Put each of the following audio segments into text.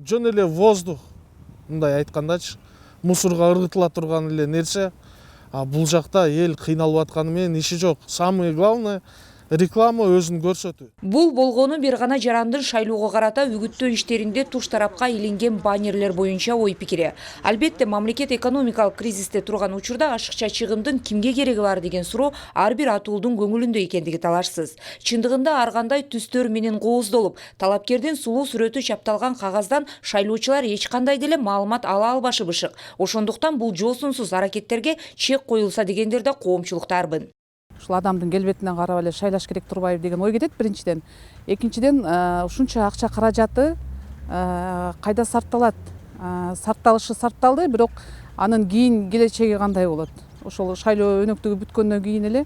жөн эле воздух, мындай айткандачы, мусорго ыргытыла турган эле нерсе. А бул жакта эл кыйналып атканы менен иши жок. Самое главное реклама өзүн көрсөтүү. Бул болгону бир гана жарандын шайлоого карата үгүттөө иштеринде туш тарапка илинген баннерлер боюнча ой пикири. Албетте, мамлекет экономикалык кризисте турган учурда ашыкча чыгымдын кимге кереги бар деген суроо ар бир атуулдун көңүлүндө экендиги талашсыз. Чындыгында ар кандай түстөр менен кооздолуп, талапкердин сулуу сүрөтү чапталган кагаздан шайлоочулар эч кандай деле маалымат ала албашы бышык. Ошондуктан бул жоосунсуз аракеттерге чек коюлса дегендер да коомчулуктарбын. Ушул адамдын келбетинен карап эле шайлаш керек турбайбы деген ой кетет биринчиден. Экинчиден, ушунча акча каражаты кайда сарпталат? Сарпталышы сарпталды, бирок анын кийин келечеги кандай болот? Ошол шайлоо өнөктүгү бүткөндөн кийин эле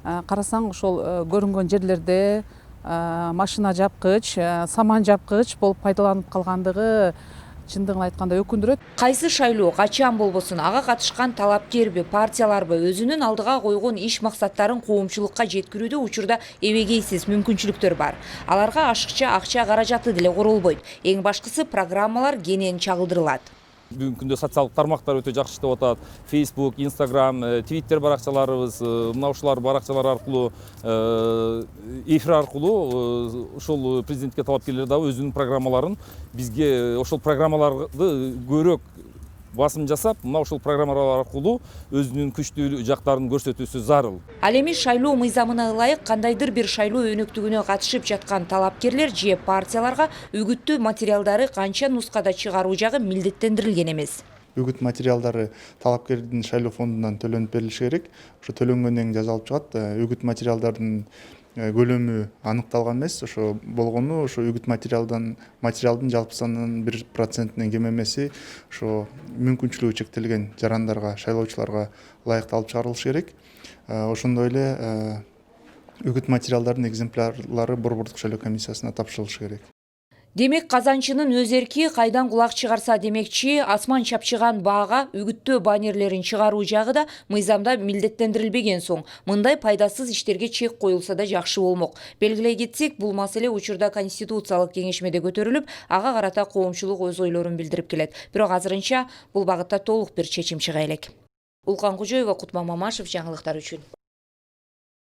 карасаң ошол көрүнгөн жерлерде машина жапкыч, саман жапкыч болуп пайдаланып калгандыгы чындыгын айтканда өкүндүрөт. Кайсы шайлоо качан болбосун, ага катышкан талапкерби, партияларбы өзүнүн алдыга койгон иш максаттарын коомчулукка жеткирүүдө учурда эбегейсиз мүмкүнчүлүктөр бар. Аларга ашыкча акча каражаты деле королбойт. Эң башкысы программалар кенен чагылдырылат. Бүгүнкү күндө социалдык тармактар өтө жакшы иштеп атат. Facebook, Instagram, Twitter баракчаларыбыз, мына ушулар баракчалар аркылуу, эфир аркылуу ошол президентке талапкерлер дагы өзүнүн программаларын бизге ошол программаларды көбүрөөк басым жасап, мына ошол программалар аркылуу өзүнүн күчтүү жактарын көрсөтүүсү зарыл. Ал эми шайлоо мыйзамына ылайык кандайдыр бир шайлоо өнөктүгүнө катышып жаткан талапкерлер же партияларга үгүттүү материалдары канча нускада чыгаруу жагы милдеттендирилген эмес. Үгіт материалдары талапкердин шайлоо фондунан төлөнүп берилиши керек. Ошо төлөнгөндөн кийин жазалып чыгат. Үгіт материалдардын көлөмү аныкталган эмес. Ошо болгону ошо үгүт материалдын жалпы санынын 1%-нен кем эмеси ошо мүмкүнчүлүгү чектелген жарандарга, шайлоочуларга ылайыкталып чыгарылышы керек. Ошондой эле үгүт материалдардын экземплярлары Борбордук шайлоо комиссиясына тапшырылышы керек. Демек, казанчынын өз эрки кайдан кулак чыгарса демекчи, асман чапчыган баага үгүттөө баннерлерин чыгаруу жагы да мыйзамда милдеттендирилбеген соң, мындай пайдасыз иштерге чек коюлса да жакшы болмок. Белгилей кетсек, бул маселе учурда Конституциялык кеңешмеде көтөрүлүп, ага карата коомчулук өз ойлорун билдирип келет. Бирок азырынча бул багытта толук бир чечим чыга элек. Улкан Кужоева, Кутман Мамашев, жаңылыктар үчүн.